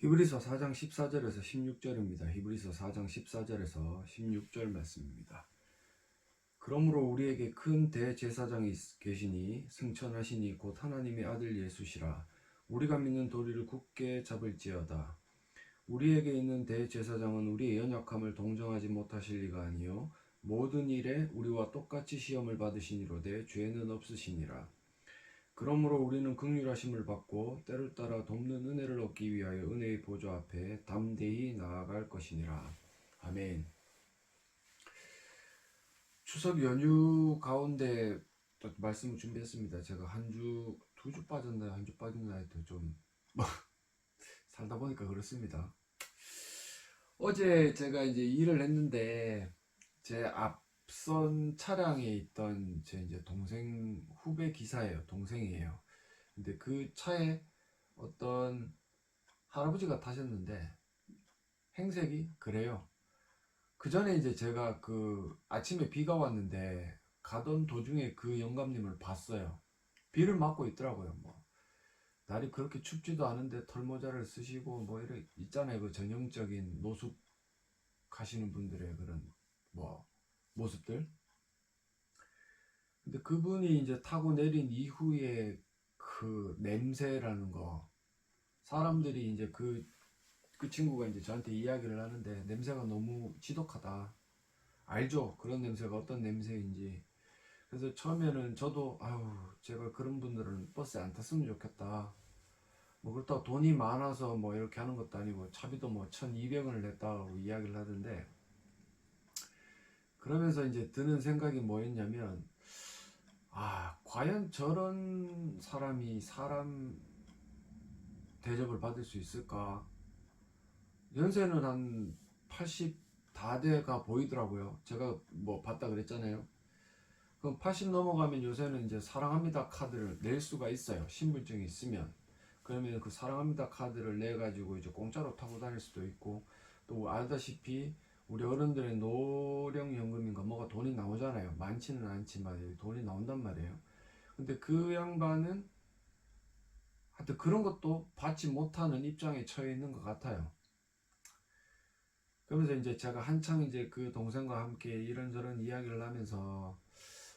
히브리서 4장 14절에서 16절입니다. 히브리서 4장 14절에서 16절 말씀입니다. 그러므로 우리에게 큰 대제사장이 계시니 승천하시니 곧 하나님의 아들 예수시라. 우리가 믿는 도리를 굳게 잡을지어다. 우리에게 있는 대제사장은 우리의 연약함을 동정하지 못하실 리가 아니요 모든 일에 우리와 똑같이 시험을 받으시니로되 죄는 없으시니라. 그러므로 우리는 긍휼하심을 받고 때를 따라 돕는 은혜를 얻기 위하여 은혜의 보좌 앞에 담대히 나아갈 것이니라. 아멘. 추석 연휴 가운데 또 말씀을 준비했습니다. 제가 두 주 빠졌나요? 한 주 빠졌나요? 하여튼 좀 살다 보니까 그렇습니다. 어제 제가 이제 일을 했는데 제 앞선 차량에 있던 제 이제 동생 후배 기사예요. 동생이에요. 근데 그 차에 어떤 할아버지가 타셨는데 행색이 그래요. 그 전에 이제 제가 그 아침에 비가 왔는데 가던 도중에 그 영감님을 봤어요. 비를 맞고 있더라고요. 뭐 날이 그렇게 춥지도 않은데 털모자를 쓰시고 뭐 이런 있잖아요. 그 전형적인 노숙하시는 분들의 그런 뭐 모습들. 근데 그분이 이제 타고 내린 이후에 그 냄새라는 거, 사람들이 이제 그 친구가 이제 저한테 이야기를 하는데 냄새가 너무 지독하다. 알죠? 그런 냄새가 어떤 냄새인지. 그래서 처음에는 저도 아유 제가 그런 분들은 버스에 안 탔으면 좋겠다. 뭐 그렇다고 돈이 많아서 뭐 이렇게 하는 것도 아니고 차비도 뭐 1200원을 냈다고 이야기를 하던데, 그러면서 이제 드는 생각이 뭐였냐면 과연 저런 사람이 사람 대접을 받을 수 있을까? 연세는 한 80 다 돼가 보이더라고요. 제가 뭐 봤다 그랬잖아요. 그럼 80 넘어가면 요새는 이제 사랑합니다 카드를 낼 수가 있어요. 신분증이 있으면. 그러면 그 사랑합니다 카드를 내 가지고 이제 공짜로 타고 다닐 수도 있고, 또 알다시피 우리 어른들의 노령연금인가 뭐가 돈이 나오잖아요. 많지는 않지만 돈이 나온단 말이에요. 근데 그 양반은 하여튼 그런 것도 받지 못하는 입장에 처해 있는 것 같아요. 그러면서 이제 제가 한창 이제 그 동생과 함께 이런저런 이야기를 하면서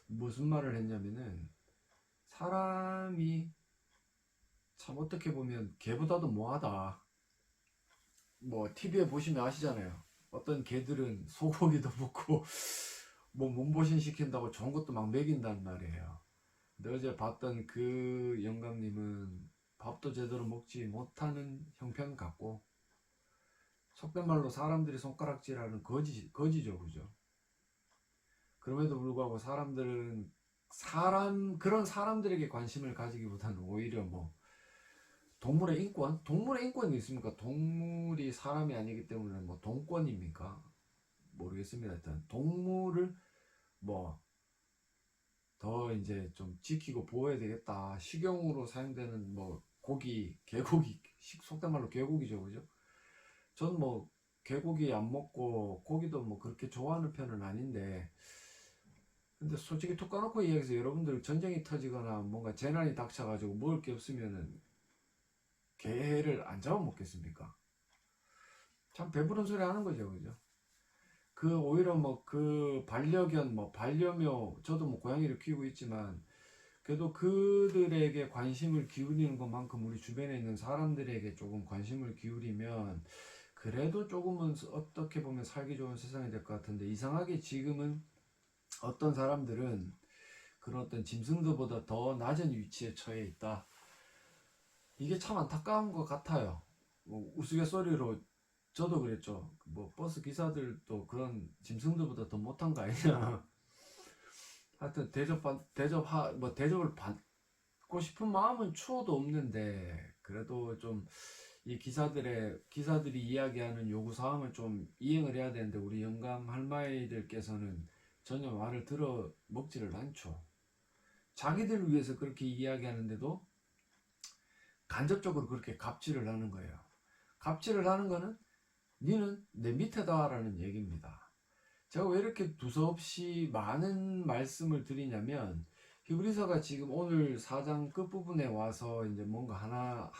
무슨 말을 했냐면은, 사람이 참 어떻게 보면 개보다도 뭐하다. 뭐 TV에 보시면 아시잖아요. 어떤 개들은 소고기도 먹고 뭐 몸보신 시킨다고 좋은 것도 막 먹인단 말이에요. 근데 어제 봤던 그 영감님은 밥도 제대로 먹지 못하는 형편 같고, 속된 말로 사람들이 손가락질하는 거지죠, 그죠? 그럼에도 불구하고 사람들은 그런 사람들에게 관심을 가지기보다는 오히려 뭐 동물의 인권? 동물의 인권이 있습니까? 동물이 사람이 아니기 때문에 뭐 동권입니까? 모르겠습니다. 일단 동물을 뭐 더 이제 좀 지키고 보호해야 되겠다. 식용으로 사용되는 뭐 고기, 개고기, 속된 말로 개고기죠, 그죠? 전 뭐 개고기 안 먹고 고기도 뭐 그렇게 좋아하는 편은 아닌데, 근데 솔직히 툭 까놓고 이야기해서 여러분들 전쟁이 터지거나 뭔가 재난이 닥쳐가지고 먹을 게 없으면은 개를 안 잡아먹겠습니까? 참 배부른 소리 하는 거죠, 그죠? 그 오히려 뭐 그 반려견, 뭐 반려묘, 저도 뭐 고양이를 키우고 있지만 그래도 그들에게 관심을 기울이는 것만큼 우리 주변에 있는 사람들에게 조금 관심을 기울이면 그래도 조금은 어떻게 보면 살기 좋은 세상이 될 것 같은데, 이상하게 지금은 어떤 사람들은 그런 어떤 짐승들보다 더 낮은 위치에 처해 있다. 이게 참 안타까운 것 같아요. 뭐 우스갯소리로 저도 그랬죠. 뭐 버스 기사들도 그런 짐승들보다 더 못한 거 아니냐. 하여튼 대접을 받고 싶은 마음은 추호도 없는데, 그래도 좀 이 기사들이 이야기하는 요구 사항을 좀 이행을 해야 되는데 우리 영감 할머니들께서는 전혀 말을 들어 먹지를 않죠. 자기들 위해서 그렇게 이야기하는데도 간접적으로 그렇게 갑질을 하는 거예요. 갑질을 하는 거는 니는 내 밑에다 라는 얘기입니다. 제가 왜 이렇게 두서없이 많은 말씀을 드리냐면, 히브리서가 지금 오늘 4장 끝부분에 와서 이제 뭔가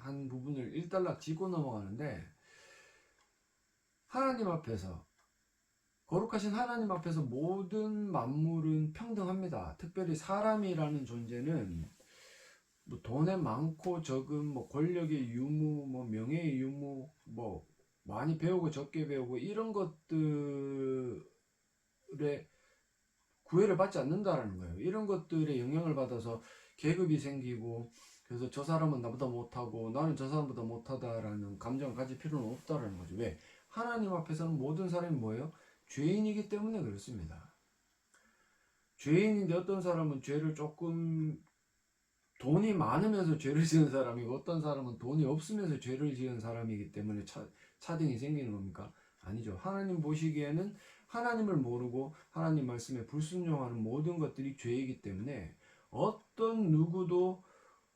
한 부분을 일단락 짚고 넘어가는데, 하나님 앞에서, 거룩하신 하나님 앞에서 모든 만물은 평등합니다. 특별히 사람이라는 존재는 뭐 돈에 많고 적은, 뭐 권력의 유무, 뭐 명예의 유무, 뭐 많이 배우고 적게 배우고 이런 것들에 구애를 받지 않는다라는 거예요. 이런 것들에 영향을 받아서 계급이 생기고, 그래서 저 사람은 나보다 못하고 나는 저 사람보다 못하다라는 감정을 가질 필요는 없다라는 거죠. 왜? 하나님 앞에서는 모든 사람이 뭐예요? 죄인이기 때문에 그렇습니다. 죄인인데 어떤 사람은 죄를 조금, 돈이 많으면서 죄를 지은 사람이고 어떤 사람은 돈이 없으면서 죄를 지은 사람이기 때문에 차등이 생기는 겁니까? 아니죠. 하나님 보시기에는 하나님을 모르고 하나님 말씀에 불순종하는 모든 것들이 죄이기 때문에 어떤 누구도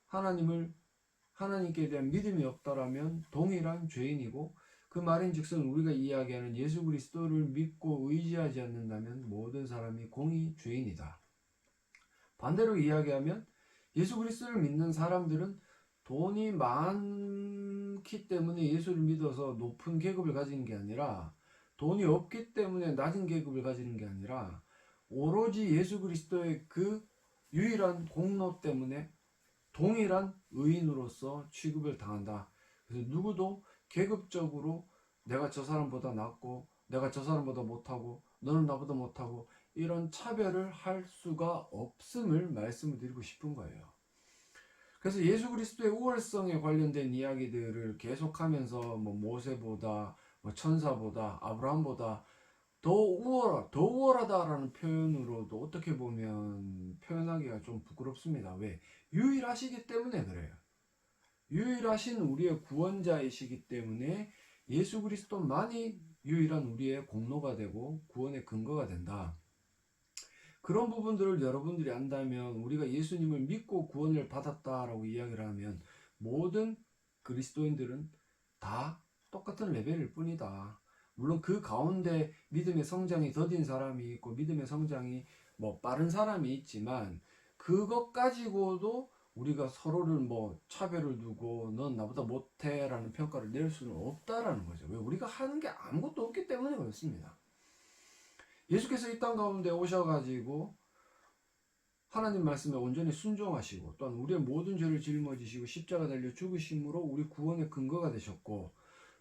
하나님께 대한 믿음이 없다라면 동일한 죄인이고, 그 말인즉슨 우리가 이야기하는 예수 그리스도를 믿고 의지하지 않는다면 모든 사람이 공히 죄인이다. 반대로 이야기하면 예수 그리스도를 믿는 사람들은 돈이 많기 때문에 예수를 믿어서 높은 계급을 가지는 게 아니라, 돈이 없기 때문에 낮은 계급을 가지는 게 아니라, 오로지 예수 그리스도의 그 유일한 공로 때문에 동일한 의인으로서 취급을 당한다. 그래서 누구도 계급적으로 내가 저 사람보다 낫고 내가 저 사람보다 못하고 너는 나보다 못하고 이런 차별을 할 수가 없음을 말씀을 드리고 싶은 거예요. 그래서 예수 그리스도의 우월성에 관련된 이야기들을 계속하면서 뭐 모세보다, 뭐 천사보다, 아브라함보다 더 우월하다라는 표현으로도 어떻게 보면 표현하기가 좀 부끄럽습니다. 왜? 유일하시기 때문에 그래요. 유일하신 우리의 구원자이시기 때문에 예수 그리스도만이 유일한 우리의 공로가 되고 구원의 근거가 된다. 그런 부분들을 여러분들이 안다면, 우리가 예수님을 믿고 구원을 받았다라고 이야기를 하면 모든 그리스도인들은 다 똑같은 레벨일 뿐이다. 물론 그 가운데 믿음의 성장이 더딘 사람이 있고 믿음의 성장이 뭐 빠른 사람이 있지만, 그것 가지고도 우리가 서로를 뭐 차별을 두고 넌 나보다 못해 라는 평가를 낼 수는 없다라는 거죠. 왜? 우리가 하는 게 아무것도 없기 때문에 그렇습니다. 예수께서 이 땅 가운데 오셔가지고 하나님 말씀에 온전히 순종하시고, 또한 우리의 모든 죄를 짊어지시고 십자가 달려 죽으심으로 우리 구원의 근거가 되셨고,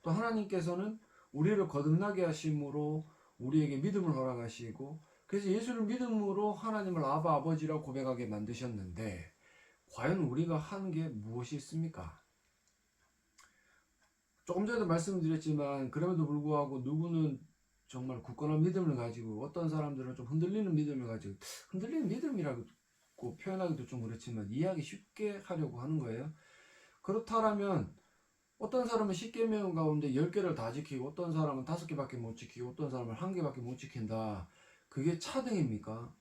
또 하나님께서는 우리를 거듭나게 하심으로 우리에게 믿음을 허락하시고, 그래서 예수를 믿음으로 하나님을 아바 아버지라고 고백하게 만드셨는데, 과연 우리가 하는 게 무엇이 있습니까? 조금 전에도 말씀드렸지만, 그럼에도 불구하고 누구는 정말 굳건한 믿음을 가지고, 어떤 사람들은 좀 흔들리는 믿음을 가지고, 흔들리는 믿음이라고 표현하기도 좀 그렇지만 이해하기 쉽게 하려고 하는 거예요. 그렇다면 어떤 사람은 10계명 가운데 10개를 다 지키고 어떤 사람은 5개밖에 못 지키고 어떤 사람은 1개밖에 못 지킨다. 그게 차등입니까?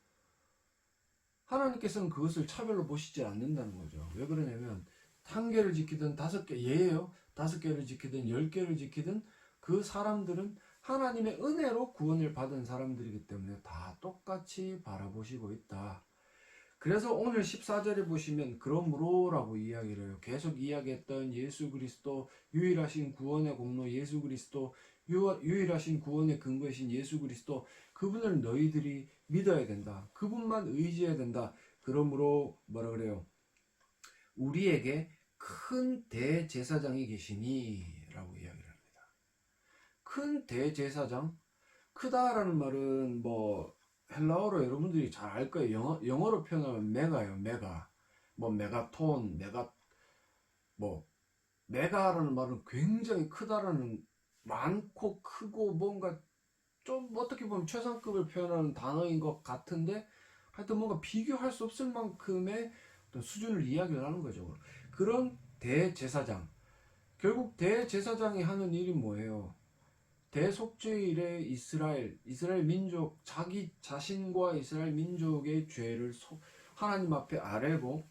하나님께서는 그것을 차별로 보시지 않는다는 거죠. 왜 그러냐면 1개를 지키든 5개, 예예요. 5개를 지키든 10개를 지키든 그 사람들은 하나님의 은혜로 구원을 받은 사람들이기 때문에 다 똑같이 바라보시고 있다. 그래서 오늘 14절에 보시면 그러므로라고 이야기를 해요. 계속 이야기했던 예수 그리스도, 유일하신 구원의 공로 예수 그리스도, 유일하신 구원의 근거이신 예수 그리스도, 그분을 너희들이 믿어야 된다. 그분만 의지해야 된다. 그러므로 뭐라 그래요? 우리에게 큰 대제사장이 계시니 라고 이야기를 합니다. 큰 대제사장? 크다라는 말은 뭐 헬라어로 여러분들이 잘 알 거예요. 영어로 표현하면 메가예요. 메가. 뭐 메가톤, 뭐 메가라는 말은 굉장히 크다라는, 많고 크고 뭔가 좀 어떻게 보면 최상급을 표현하는 단어인 것 같은데, 하여튼 뭔가 비교할 수 없을 만큼의 어떤 수준을 이야기를 하는 거죠. 그런 대제사장. 결국 대제사장이 하는 일이 뭐예요? 대속죄일에 이스라엘 민족, 자기 자신과 이스라엘 민족의 죄를 하나님 앞에 아뢰고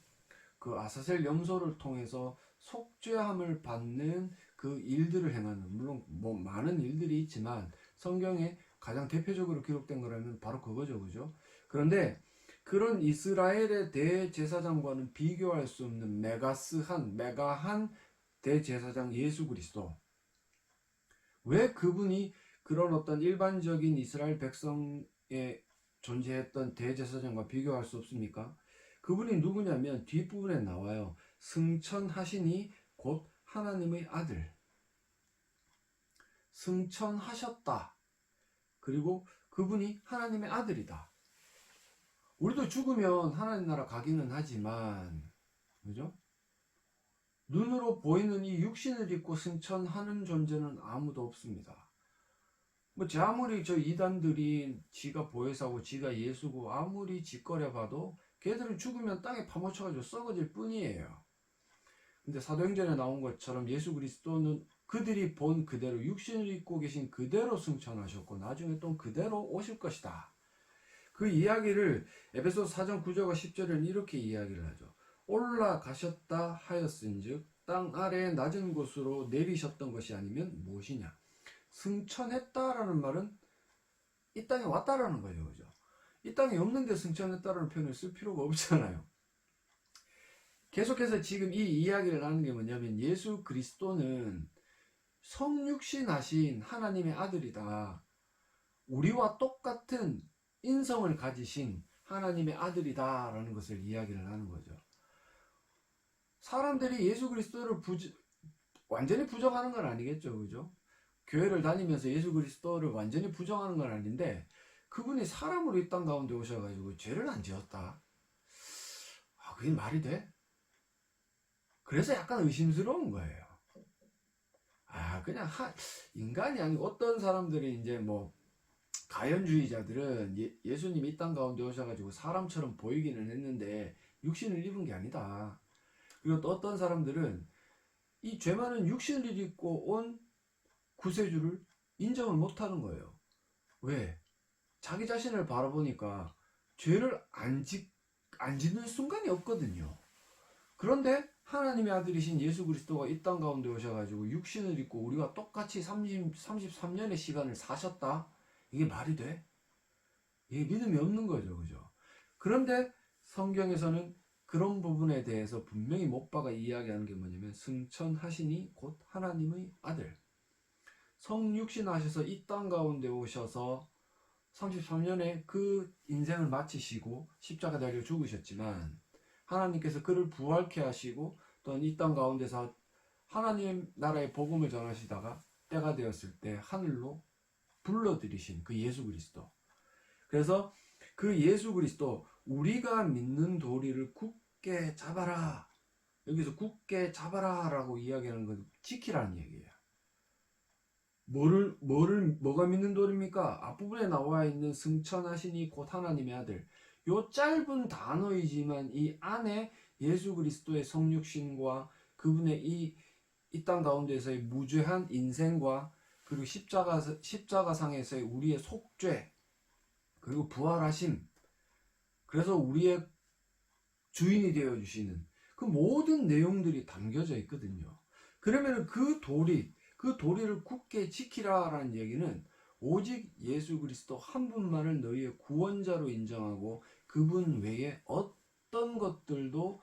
그 아사셀 염소를 통해서 속죄함을 받는 그 일들을 행하는, 물론 뭐 많은 일들이 있지만 성경에 가장 대표적으로 기록된 거라면 바로 그거죠, 그죠? 그런데 그런 이스라엘의 대제사장과는 비교할 수 없는 메가한 대제사장 예수 그리스도, 왜 그분이 그런 어떤 일반적인 이스라엘 백성에 존재했던 대제사장과 비교할 수 없습니까? 그분이 누구냐면 뒷부분에 나와요. 승천하시니 곧 하나님의 아들. 승천하셨다. 그리고 그분이 하나님의 아들이다. 우리도 죽으면 하나님 나라 가기는 하지만, 그죠? 눈으로 보이는 이 육신을 입고 승천하는 존재는 아무도 없습니다. 뭐 아무리 저 이단들이 지가 보혜사고 지가 예수고 아무리 짓거려 봐도 걔들은 죽으면 땅에 파묻혀가지고 썩어질 뿐이에요. 근데 사도행전에 나온 것처럼 예수 그리스도는 그들이 본 그대로 육신을 입고 계신 그대로 승천하셨고 나중에 또 그대로 오실 것이다. 그 이야기를 에베소서 4장 9절과 10절은 이렇게 이야기를 하죠. 올라가셨다 하였은즉 땅 아래의 낮은 곳으로 내리셨던 것이 아니면 무엇이냐. 승천했다라는 말은 이 땅에 왔다라는 거예요. 그죠? 이 땅에 없는데 승천했다라는 표현을 쓸 필요가 없잖아요. 계속해서 지금 이 이야기를 하는 게 뭐냐면 예수 그리스도는 성육신하신 하나님의 아들이다. 우리와 똑같은 인성을 가지신 하나님의 아들이다라는 것을 이야기를 하는 거죠. 사람들이 예수 그리스도를 완전히 부정하는 건 아니겠죠. 그죠? 교회를 다니면서 예수 그리스도를 완전히 부정하는 건 아닌데 그분이 사람으로 이 땅 가운데 오셔가지고 죄를 안 지었다. 그게 말이 돼? 그래서 약간 의심스러운 거예요. 그냥 인간이 아니고 어떤 사람들이 이제 뭐 가연주의자들은 예수님이 이 땅 가운데 오셔가지고 사람처럼 보이기는 했는데 육신을 입은 게 아니다. 그리고 또 어떤 사람들은 이 죄 많은 육신을 입고 온 구세주를 인정을 못하는 거예요. 왜? 자기 자신을 바라보니까 죄를 안 짓는 순간이 없거든요. 그런데 하나님의 아들이신 예수 그리스도가 이 땅 가운데 오셔가지고 육신을 입고 우리와 똑같이 33년의 시간을 사셨다? 이게 말이 돼? 이게 믿음이 없는 거죠. 그죠? 그런데 성경에서는 그런 부분에 대해서 분명히 못 박아 이야기하는 게 뭐냐면 승천하시니 곧 하나님의 아들. 성육신하셔서 이 땅 가운데 오셔서 33년의 그 인생을 마치시고 십자가 달려 죽으셨지만 하나님께서 그를 부활케 하시고 또는 이 땅 가운데서 하나님 나라의 복음을 전하시다가 때가 되었을 때 하늘로 불러들이신 그 예수 그리스도. 그래서 그 예수 그리스도, 우리가 믿는 도리를 굳게 잡아라. 여기서 굳게 잡아라 라고 이야기하는 건 지키라는 얘기예요. 뭐가 믿는 도리입니까? 앞부분에 나와 있는 승천하시니 곧 하나님의 아들. 요 짧은 단어이지만 이 안에 예수 그리스도의 성육신과 그분의 이 땅 가운데서의 무죄한 인생과 그리고 십자가상에서의 우리의 속죄, 그리고 부활하심, 그래서 우리의 주인이 되어주시는 그 모든 내용들이 담겨져 있거든요. 그러면 그 도리를 굳게 지키라라는 얘기는 오직 예수 그리스도 한 분만을 너희의 구원자로 인정하고 그분 외에 어떤 것들도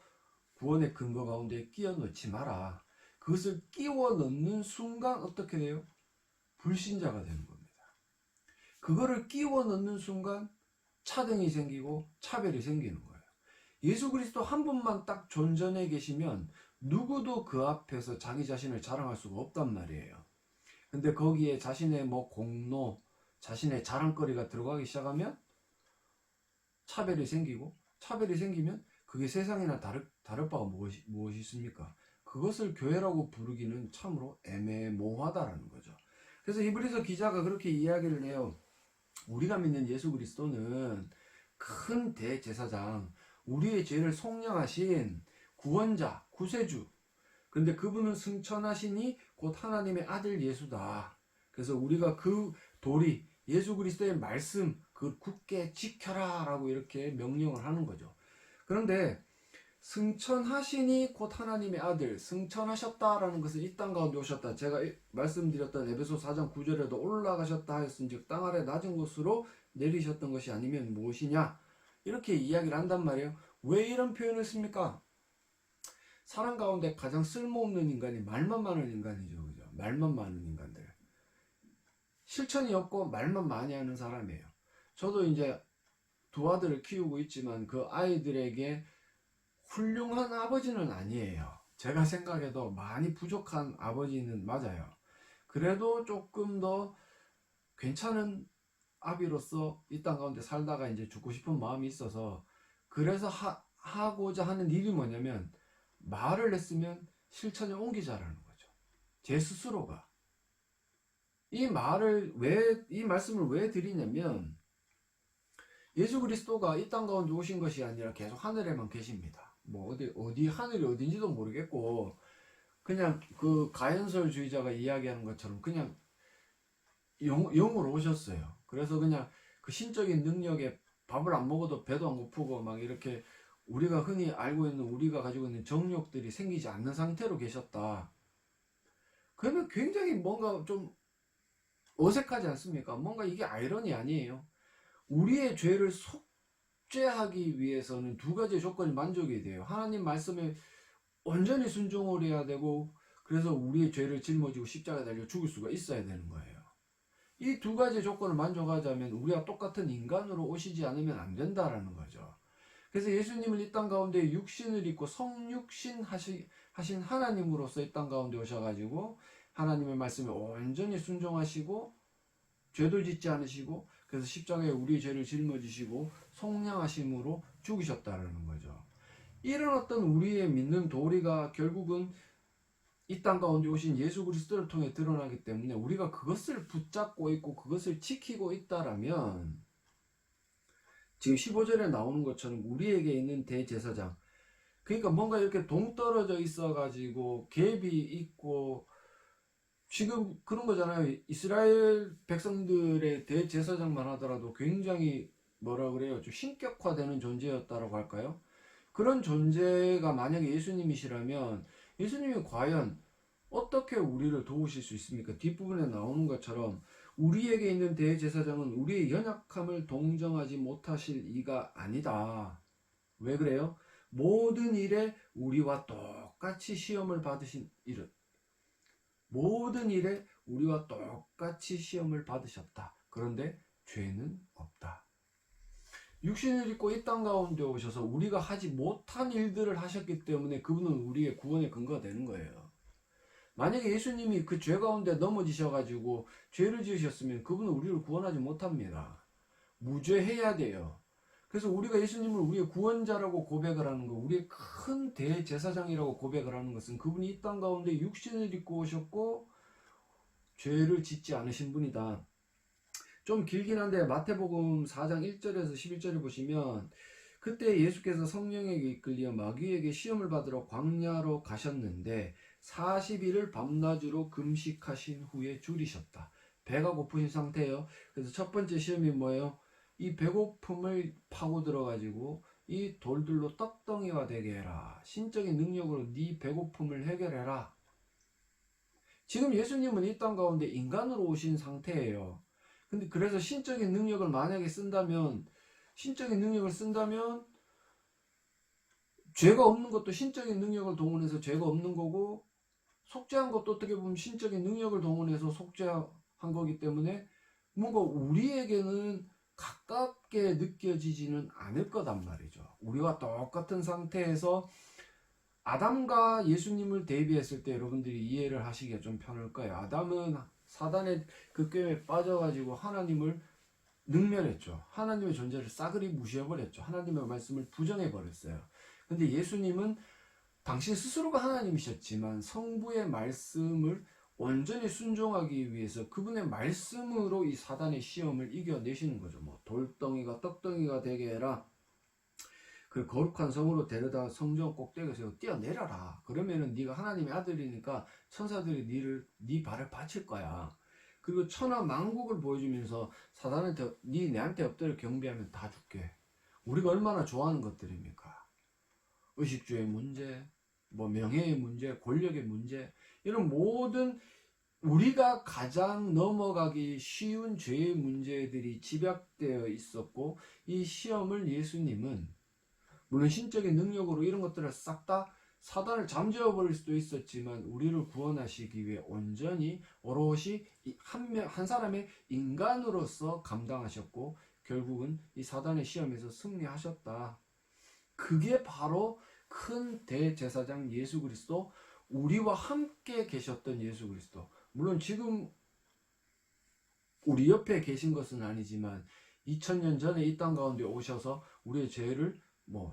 구원의 근거 가운데 끼워 넣지 마라. 그것을 끼워 넣는 순간 어떻게 돼요? 불신자가 되는 겁니다. 그거를 끼워 넣는 순간 차등이 생기고 차별이 생기는 거예요. 예수 그리스도 한 분만 딱 존전해 계시면 누구도 그 앞에서 자기 자신을 자랑할 수가 없단 말이에요. 근데 거기에 자신의 뭐 공로, 자신의 자랑거리가 들어가기 시작하면 차별이 생기고, 차별이 생기면 그게 세상이나 다를 바가 무엇이 있습니까? 그것을 교회라고 부르기는 참으로 애매모호하다라는 거죠. 그래서 히브리서 기자가 그렇게 이야기를 해요. 우리가 믿는 예수 그리스도는 큰 대제사장, 우리의 죄를 속량하신 구원자, 구세주. 그런데 그분은 승천하시니 곧 하나님의 아들 예수다. 그래서 우리가 그 도리, 예수 그리스도의 말씀, 그걸 굳게 지켜라 라고 이렇게 명령을 하는 거죠. 그런데 승천하시니 곧 하나님의 아들, 승천하셨다라는 것은 이 땅 가운데 오셨다. 제가 말씀드렸던 에베소 4장 9절에도 올라가셨다 하였은즉 땅 아래 낮은 곳으로 내리셨던 것이 아니면 무엇이냐? 이렇게 이야기를 한단 말이에요. 왜 이런 표현을 씁니까? 사람 가운데 가장 쓸모없는 인간이 말만 많은 인간이죠. 그죠? 말만 많은 인간들. 실천이 없고 말만 많이 하는 사람이에요. 저도 이제 두 아들을 키우고 있지만 그 아이들에게 훌륭한 아버지는 아니에요. 제가 생각해도 많이 부족한 아버지는 맞아요. 그래도 조금 더 괜찮은 아비로서 이 땅 가운데 살다가 이제 죽고 싶은 마음이 있어서 그래서 하고자 하는 일이 뭐냐면 말을 했으면 실천에 옮기자라는 거죠. 제 스스로가. 이 말씀을 왜 드리냐면 예수 그리스도가 이 땅 가운데 오신 것이 아니라 계속 하늘에만 계십니다. 뭐 어디 하늘이 어딘지도 모르겠고 그냥 그 가연설주의자가 이야기하는 것처럼 그냥 영으로 오셨어요. 그래서 그냥 그 신적인 능력에 밥을 안 먹어도 배도 안 고프고 막 이렇게 우리가 흔히 알고 있는 우리가 가지고 있는 정욕들이 생기지 않는 상태로 계셨다. 그러면 굉장히 뭔가 좀 어색하지 않습니까? 뭔가 이게 아이러니 아니에요. 우리의 죄를 속죄하기 위해서는 두 가지 조건이 만족이 돼요. 하나님 말씀에 온전히 순종을 해야 되고 그래서 우리의 죄를 짊어지고 십자가에 달려 죽을 수가 있어야 되는 거예요. 이 두 가지 조건을 만족하자면 우리가 똑같은 인간으로 오시지 않으면 안 된다라는 거죠. 그래서 예수님은 이 땅 가운데 육신을 입고 성육신 하신 하나님으로서 이 땅 가운데 오셔가지고 하나님의 말씀에 온전히 순종하시고 죄도 짓지 않으시고 그래서 십자가에 우리의 죄를 짊어지시고 속량하심으로 죽으셨다라는 거죠. 이런 어떤 우리의 믿는 도리가 결국은 이 땅 가운데 오신 예수 그리스도를 통해 드러나기 때문에 우리가 그것을 붙잡고 있고 그것을 지키고 있다라면 지금 15절에 나오는 것처럼 우리에게 있는 대제사장, 그러니까 뭔가 이렇게 동떨어져 있어 가지고 갭이 있고 지금 그런 거잖아요. 이스라엘 백성들의 대제사장만 하더라도 굉장히 뭐라 그래요, 좀 신격화되는 존재였다라고 할까요? 그런 존재가 만약에 예수님이시라면 예수님이 과연 어떻게 우리를 도우실 수 있습니까? 뒷부분에 나오는 것처럼 우리에게 있는 대제사장은 우리의 연약함을 동정하지 못하실 이가 아니다. 왜 그래요? 모든 일에 우리와 똑같이 시험을 받으신 일은 모든 일에 우리와 똑같이 시험을 받으셨다. 그런데 죄는 없다. 육신을 입고 이 땅 가운데 오셔서 우리가 하지 못한 일들을 하셨기 때문에 그분은 우리의 구원의 근거가 되는 거예요. 만약에 예수님이 그 죄 가운데 넘어지셔가지고 죄를 지으셨으면 그분은 우리를 구원하지 못합니다. 무죄해야 돼요. 그래서 우리가 예수님을 우리의 구원자라고 고백을 하는 것, 우리의 큰 대제사장이라고 고백을 하는 것은 그분이 이 땅 가운데 육신을 입고 오셨고 죄를 짓지 않으신 분이다. 좀 길긴 한데 마태복음 4장 1절에서 11절을 보시면 그때 예수께서 성령에게 이끌려 마귀에게 시험을 받으러 광야로 가셨는데 40일을 밤낮으로 금식하신 후에 줄이셨다. 배가 고프신 상태예요. 그래서 첫 번째 시험이 뭐예요? 이 배고픔을 파고 들어가지고 이 돌들로 떡덩이가 되게 해라. 신적인 능력으로 네 배고픔을 해결해라. 지금 예수님은 이 땅 가운데 인간으로 오신 상태예요. 근데 그래서 신적인 능력을 만약에 쓴다면 죄가 없는 것도 신적인 능력을 동원해서 죄가 없는 거고 속죄한 것도 어떻게 보면 신적인 능력을 동원해서 속죄한 거기 때문에 뭔가 우리에게는 가깝게 느껴지지는 않을 거단 말이죠. 우리와 똑같은 상태에서 아담과 예수님을 대비했을 때 여러분들이 이해를 하시기가 좀 편할 거예요. 아담은 사단의 그 꾀에 빠져가지고 하나님을 능멸했죠. 하나님의 존재를 싸그리 무시해버렸죠. 하나님의 말씀을 부정해버렸어요. 근데 예수님은 당신 스스로가 하나님이셨지만 성부의 말씀을 온전히 순종하기 위해서 그분의 말씀으로 이 사단의 시험을 이겨내시는 거죠. 뭐 돌덩이가 떡덩이가 되게 해라. 그 거룩한 성으로 데려다 성전 꼭대기에서 뛰어내려라. 그러면은 네가 하나님의 아들이니까 천사들이 네 발을 받칠 거야. 그리고 천하 만국을 보여주면서 사단한테 내한테 엎드려 경배하면 다 줄게. 우리가 얼마나 좋아하는 것들입니까? 의식주의 문제, 뭐 명예의 문제, 권력의 문제, 이런 모든 우리가 가장 넘어가기 쉬운 죄의 문제들이 집약되어 있었고 이 시험을 예수님은 물론 신적인 능력으로 이런 것들을 싹 다 사단을 잠재워 버릴 수도 있었지만 우리를 구원하시기 위해 온전히 오롯이 한 사람의 인간으로서 감당하셨고 결국은 이 사단의 시험에서 승리하셨다. 그게 바로 큰 대제사장 예수 그리스도, 우리와 함께 계셨던 예수 그리스도. 물론 지금 우리 옆에 계신 것은 아니지만 2000년 전에 이 땅 가운데 오셔서 우리의 죄를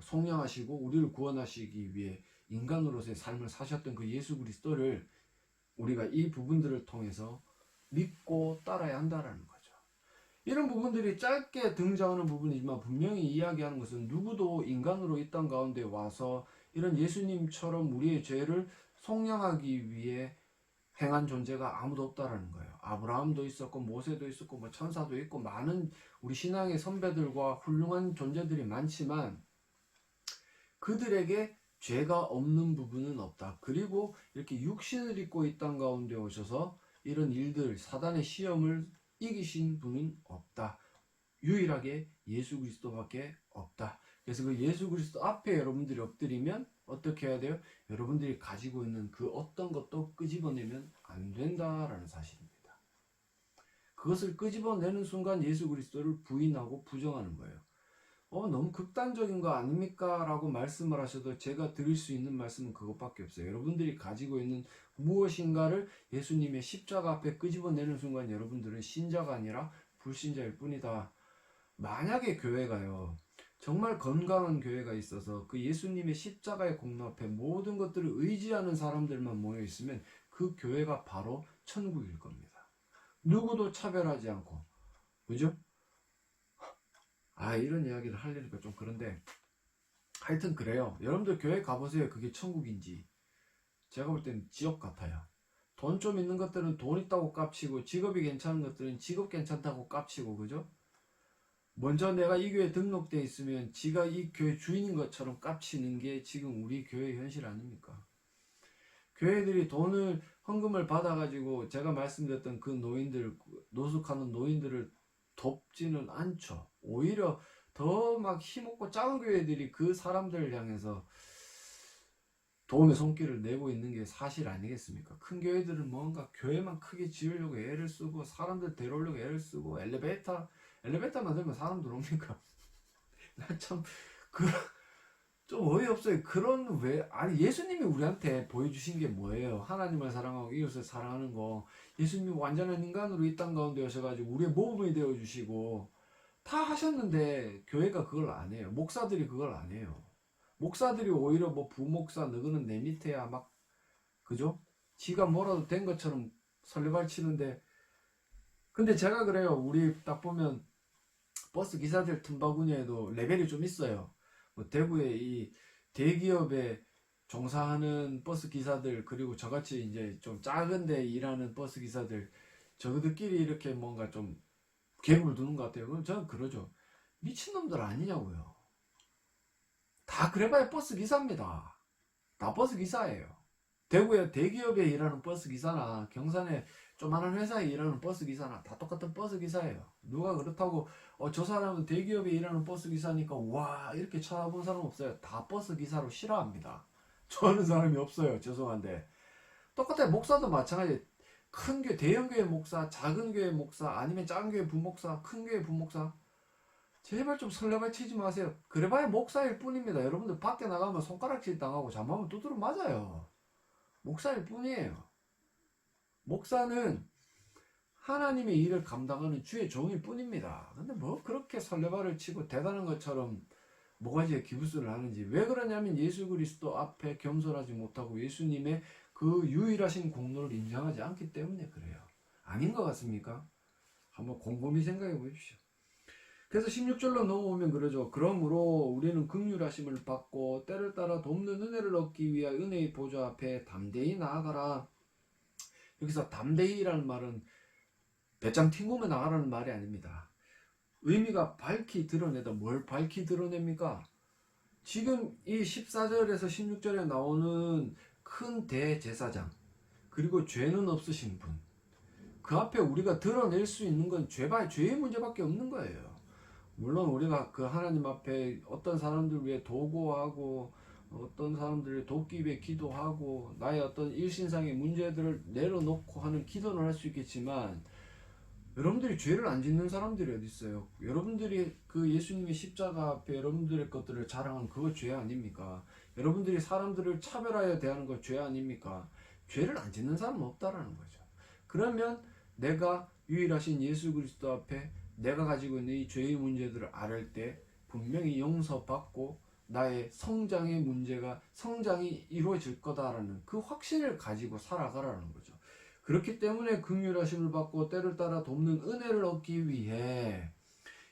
속량하시고 우리를 구원하시기 위해 인간으로서의 삶을 사셨던 그 예수 그리스도를 우리가 이 부분들을 통해서 믿고 따라야 한다라는 거죠. 이런 부분들이 짧게 등장하는 부분이지만 분명히 이야기하는 것은 누구도 인간으로 이 땅 가운데 와서 이런 예수님처럼 우리의 죄를 속량하기 위해 행한 존재가 아무도 없다라는 거예요. 아브라함도 있었고 모세도 있었고 천사도 있고 많은 우리 신앙의 선배들과 훌륭한 존재들이 많지만 그들에게 죄가 없는 부분은 없다. 그리고 이렇게 육신을 입고 이 땅 가운데 오셔서 이런 일들, 사단의 시험을 이기신 분은 없다. 유일하게 예수 그리스도밖에 없다. 그래서 그 예수 그리스도 앞에 여러분들이 엎드리면 어떻게 해야 돼요? 여러분들이 가지고 있는 그 어떤 것도 끄집어내면 안 된다라는 사실입니다. 그것을 끄집어내는 순간 예수 그리스도를 부인하고 부정하는 거예요. 너무 극단적인 거 아닙니까? 라고 말씀을 하셔도 제가 드릴 수 있는 말씀은 그것밖에 없어요. 여러분들이 가지고 있는 무엇인가를 예수님의 십자가 앞에 끄집어내는 순간 여러분들은 신자가 아니라 불신자일 뿐이다. 만약에 교회가요, 정말 건강한 교회가 있어서 그 예수님의 십자가의 공로 앞에 모든 것들을 의지하는 사람들만 모여 있으면 그 교회가 바로 천국일 겁니다. 누구도 차별하지 않고. 그죠? 이런 이야기를 하려니까 좀 그런데 하여튼 그래요. 여러분들 교회 가보세요. 그게 천국인지. 제가 볼 때는 지옥 같아요. 돈 좀 있는 것들은 돈 있다고 깝치고, 직업이 괜찮은 것들은 직업 괜찮다고 깝치고, 그죠? 먼저 내가 이 교회에 등록돼 있으면 지가 이 교회 주인인 것처럼 깝치는 게 지금 우리 교회의 현실 아닙니까? 교회들이 돈을, 헌금을 받아가지고 제가 말씀드렸던 그 노인들, 노숙하는 노인들을 돕지는 않죠. 오히려 더 막 힘없고 작은 교회들이 그 사람들을 향해서 도움의 손길을 내고 있는 게 사실 아니겠습니까? 큰 교회들은 뭔가 교회만 크게 지으려고 애를 쓰고 사람들 데려오려고 애를 쓰고 엘리베이터 만들면 사람 들어옵니까? 나 참 좀 어이없어요. 예수님이 우리한테 보여주신 게 뭐예요? 하나님을 사랑하고 이웃을 사랑하는 거. 예수님이 완전한 인간으로 이 땅 가운데 오셔가지고 우리의 모범이 되어주시고 다 하셨는데 교회가 그걸 안 해요. 목사들이 그걸 안 해요. 목사들이 오히려 부목사 너는 내 밑에야 그죠? 지가 뭐라도 된 것처럼 설레발 치는데, 근데 제가 그래요. 우리 딱 보면 버스 기사들 틈바구니에도 레벨이 좀 있어요. 대구의 이 대기업에 종사하는 버스 기사들, 그리고 저같이 이제 좀 작은데 일하는 버스 기사들, 저들끼리 이렇게 뭔가 좀 계급을 두는 것 같아요. 그럼 저는 그러죠. 미친놈들 아니냐고요. 다 그래봐야 버스 기사입니다. 다 버스 기사예요. 대구에 대기업에 일하는 버스 기사나 경산에 조만한 회사에 일하는 버스 기사나 다 똑같은 버스 기사예요. 누가 그렇다고 저 사람은 대기업에 일하는 버스 기사니까 와 이렇게 쳐다본 사람 없어요. 다 버스 기사로 싫어합니다. 좋아하는 사람이 없어요. 죄송한데. 똑같아요. 목사도 마찬가지. 큰 교회, 대형 교회 목사, 작은 교회 목사, 아니면 작은 교회 부목사, 큰 교회 부목사, 제발 좀 설레발 치지 마세요. 그래봐야 목사일 뿐입니다. 여러분들 밖에 나가면 손가락질 당하고 잠하면 두드러 맞아요. 목사일 뿐이에요. 목사는 하나님의 일을 감당하는 주의 종일 뿐입니다. 근데 그렇게 설레발을 치고 대단한 것처럼 모가지에 기부스를 하는지. 왜 그러냐면 예수 그리스도 앞에 겸손하지 못하고 예수님의 그 유일하신 공로를 인정하지 않기 때문에 그래요. 아닌 것 같습니까? 한번 곰곰이 생각해 보십시오. 그래서 16절로 넘어오면 그러죠. 그러므로 우리는 긍휼하심을 받고 때를 따라 돕는 은혜를 얻기 위하여 은혜의 보좌 앞에 담대히 나아가라. 여기서 담대히라는 말은 배짱 튕구며 나가라는 말이 아닙니다. 의미가 밝히 드러내다. 뭘 밝히 드러냅니까? 지금 이 14절에서 16절에 나오는 큰 대제사장, 그리고 죄는 없으신 분, 그 앞에 우리가 드러낼 수 있는 건 죄의 문제밖에 없는 거예요. 물론 우리가 그 하나님 앞에 어떤 사람들 위해 도구하고 어떤 사람들이 돕기 위해 기도하고 나의 어떤 일신상의 문제들을 내려놓고 하는 기도는 할 수 있겠지만, 여러분들이 죄를 안 짓는 사람들이 어디 있어요? 여러분들이 그 예수님의 십자가 앞에 여러분들의 것들을 자랑한 그거 죄 아닙니까? 여러분들이 사람들을 차별하여 대하는 거 죄 아닙니까? 죄를 안 짓는 사람은 없다라는 거죠. 그러면 내가 유일하신 예수 그리스도 앞에 내가 가지고 있는 이 죄의 문제들을 앓을 때 분명히 용서받고 나의 성장이 이루어질 거다라는 그 확신을 가지고 살아가라는 거죠. 그렇기 때문에 긍휼하심을 받고 때를 따라 돕는 은혜를 얻기 위해,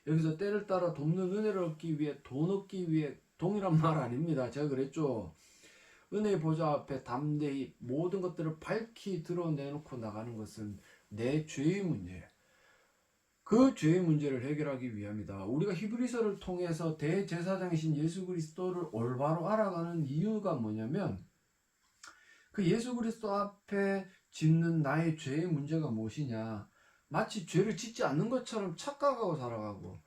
여기서 때를 따라 돕는 은혜를 얻기 위해, 돈 얻기 위해, 동일한 말 아닙니다. 제가 그랬죠. 은혜의 보좌 앞에 담대히 모든 것들을 밝히 드러내놓고 나가는 것은 내 죄의 문제예요. 그 죄의 문제를 해결하기 위함이다. 우리가 히브리서를 통해서 대제사장이신 예수 그리스도를 올바로 알아가는 이유가 뭐냐면, 그 예수 그리스도 앞에 짓는 나의 죄의 문제가 무엇이냐, 마치 죄를 짓지 않는 것처럼 착각하고 살아가고,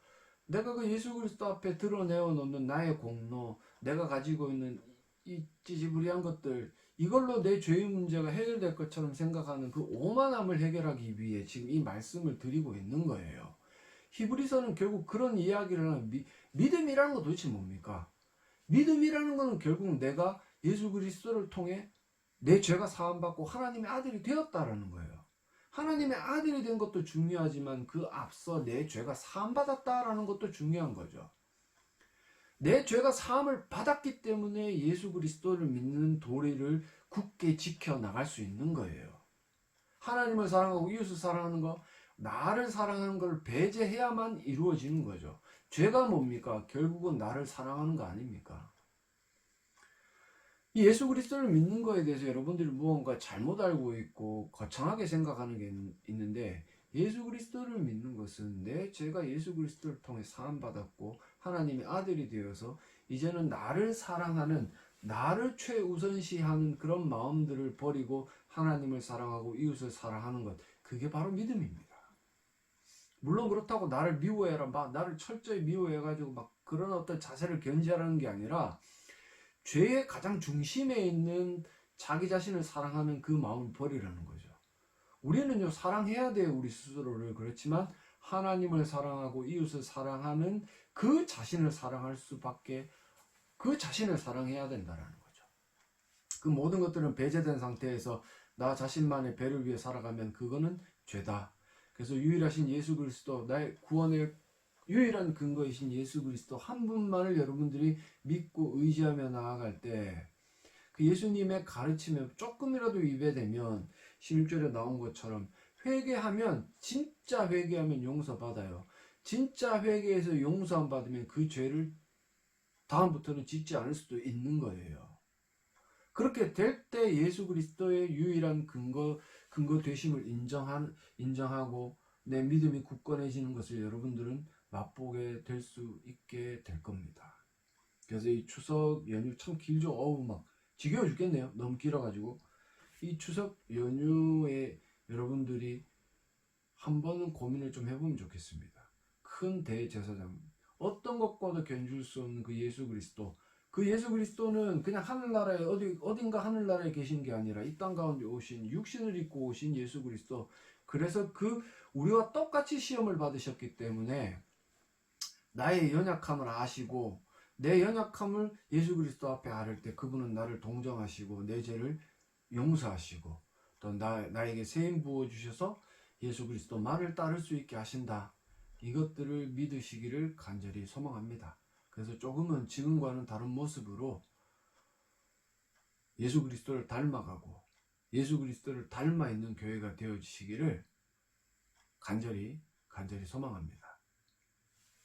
내가 그 예수 그리스도 앞에 드러내어 놓는 나의 공로, 내가 가지고 있는 이 찌지부리한 것들, 이걸로 내 죄의 문제가 해결될 것처럼 생각하는 그 오만함을 해결하기 위해 지금 이 말씀을 드리고 있는 거예요. 히브리서는 결국 그런 이야기를 하는, 믿음이라는 건 도대체 뭡니까? 믿음이라는 것은 결국 내가 예수 그리스도를 통해 내 죄가 사함받고 하나님의 아들이 되었다라는 거예요. 하나님의 아들이 된 것도 중요하지만 그 앞서 내 죄가 사함받았다라는 것도 중요한 거죠. 내 죄가 사함을 받았기 때문에 예수 그리스도를 믿는 도리를 굳게 지켜나갈 수 있는 거예요. 하나님을 사랑하고 이웃을 사랑하는 거, 나를 사랑하는 걸 배제해야만 이루어지는 거죠. 죄가 뭡니까? 결국은 나를 사랑하는 거 아닙니까? 이 예수 그리스도를 믿는 거에 대해서 여러분들이 무언가 잘못 알고 있고 거창하게 생각하는 게 있는데, 예수 그리스도를 믿는 것은 내 죄가 예수 그리스도를 통해 사함받았고 하나님의 아들이 되어서 이제는 나를 사랑하는, 나를 최우선시하는 그런 마음들을 버리고 하나님을 사랑하고 이웃을 사랑하는 것, 그게 바로 믿음입니다. 물론 그렇다고 나를 미워해라, 막 나를 철저히 미워해가지고 막 그런 어떤 자세를 견지하라는 게 아니라, 죄의 가장 중심에 있는 자기 자신을 사랑하는 그 마음을 버리라는 거죠. 우리는요, 사랑해야 돼요, 우리 스스로를. 그렇지만 하나님을 사랑하고 이웃을 사랑하는 그 자신을 사랑할 수밖에, 그 자신을 사랑해야 된다는 거죠. 그 모든 것들은 배제된 상태에서 나 자신만의 배를 위해 살아가면 그거는 죄다. 그래서 유일하신 예수 그리스도, 나의 구원의 유일한 근거이신 예수 그리스도 한 분만을 여러분들이 믿고 의지하며 나아갈 때, 그 예수님의 가르침에 조금이라도 위배되면 16절에 나온 것처럼 회개하면, 진짜 회개하면 용서받아요. 진짜 회개해서 용서 안 받으면 그 죄를 다음부터는 짓지 않을 수도 있는 거예요. 그렇게 될 때 예수 그리스도의 유일한 근거 되심을 인정하고 내 믿음이 굳건해지는 것을 여러분들은 맛보게 될 수 있게 될 겁니다. 그래서 이 추석 연휴 참 길죠. 어우, 막 지겨워 죽겠네요. 너무 길어가지고. 이 추석 연휴에 여러분들이 한 번은 고민을 좀 해보면 좋겠습니다. 큰 대제사장, 어떤 것과도 견줄 수 없는 그 예수 그리스도, 그 예수 그리스도는 그냥 하늘나라에 어딘가 하늘나라에 계신 게 아니라 이 땅 가운데 오신, 육신을 입고 오신 예수 그리스도. 그래서 그 우리와 똑같이 시험을 받으셨기 때문에 나의 연약함을 아시고, 내 연약함을 예수 그리스도 앞에 앓을 때 그분은 나를 동정하시고 내 죄를 용서하시고 또 나에게 세임 부어주셔서 예수 그리스도 말을 따를 수 있게 하신다. 이것들을 믿으시기를 간절히 소망합니다. 그래서 조금은 지금과는 다른 모습으로 예수 그리스도를 닮아가고 예수 그리스도를 닮아 있는 교회가 되어지시기를 간절히 소망합니다.